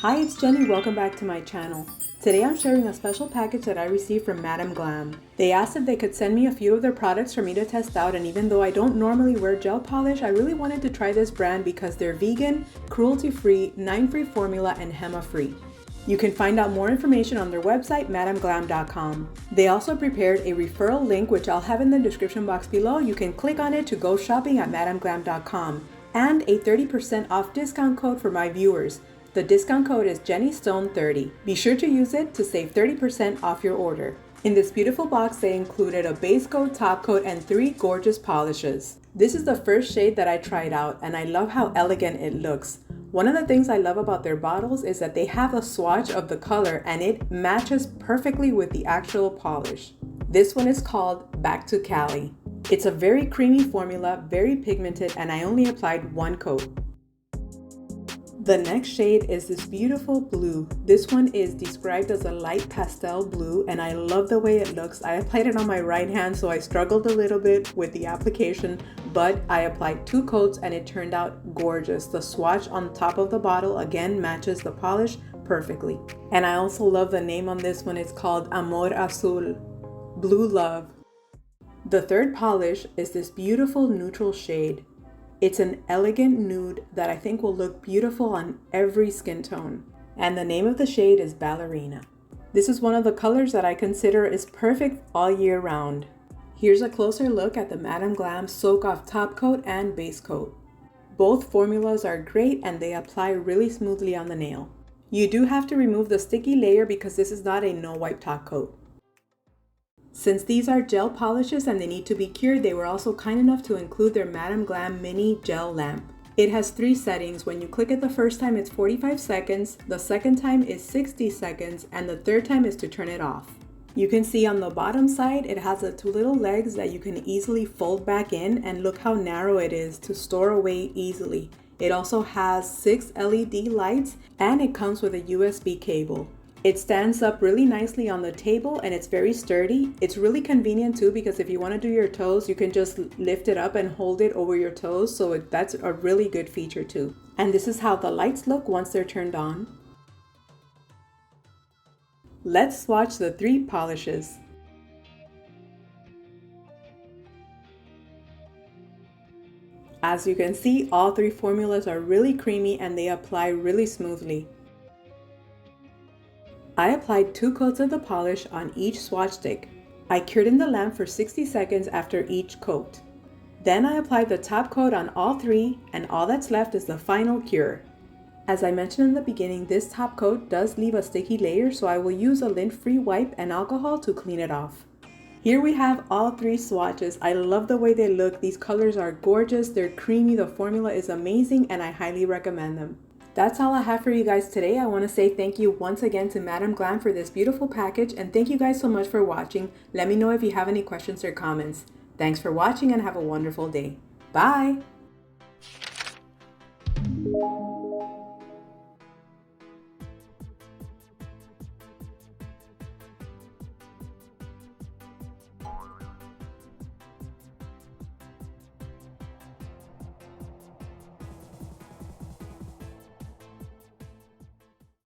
Hi, it's Jenny. Welcome back to my channel. Today I'm sharing a special package that I received from MADAM GLAM. They asked if they could send me a few of their products for me to test out, and even though I don't normally wear gel polish, I really wanted to try this brand because they're vegan, cruelty-free, 9-free formula, and HEMA free. You can find out more information on their website, madamglam.com. They also prepared a referral link, which I'll have in the description box below. You can click on it to go shopping at madamglam.com, and a 30% off discount code for my viewers. The discount code is JennyStone30. Be sure to use it to save 30% off your order. In this beautiful box, they included a base coat, top coat, and 3 gorgeous polishes. This is the first shade that I tried out, and I love how elegant it looks. One of the things I love about their bottles is that they have a swatch of the color and it matches perfectly with the actual polish. This one is called Back to Cali. It's a very creamy formula, very pigmented, and I only applied 1 coat. The next shade is this beautiful blue. This one is described as a light pastel blue, and I love the way it looks. I applied it on my right hand, so I struggled a little bit with the application, but I applied 2 coats and it turned out gorgeous. The swatch on top of the bottle again matches the polish perfectly. And I also love the name on this one. It's called Amor Azul, Blue Love. The third polish is this beautiful neutral shade. It's an elegant nude that I think will look beautiful on every skin tone. And the name of the shade is Ballerina. This is one of the colors that I consider is perfect all year round. Here's a closer look at the MADAM GLAM Soak Off Top Coat and Base Coat. Both formulas are great and they apply really smoothly on the nail. You do have to remove the sticky layer because this is not a no-wipe top coat. Since these are gel polishes and they need to be cured, they were also kind enough to include their MADAM GLAM mini gel lamp. It has 3 settings. When you click it the first time, it's 45 seconds, the second time is 60 seconds, and the third time is to turn it off. You can see on the bottom side, it has the 2 little legs that you can easily fold back in, and look how narrow it is to store away easily. It also has 6 LED lights, and it comes with a USB cable. It stands up really nicely on the table and it's very sturdy. It's really convenient too because if you want to do your toes, you can just lift it up and hold it over your toes. So that's a really good feature too. And this is how the lights look once they're turned on. Let's swatch the 3 polishes. As you can see, all 3 formulas are really creamy and they apply really smoothly. I applied 2 coats of the polish on each swatch stick. I cured in the lamp for 60 seconds after each coat. Then I applied the top coat on all 3, and all that's left is the final cure. As I mentioned in the beginning, this top coat does leave a sticky layer, so I will use a lint-free wipe and alcohol to clean it off. Here we have all 3 swatches. I love the way they look. These colors are gorgeous, they're creamy, the formula is amazing, and I highly recommend them. That's all I have for you guys today. I want to say thank you once again to MADAM GLAM for this beautiful package, and thank you guys so much for watching. Let me know if you have any questions or comments. Thanks for watching and have a wonderful day. Bye!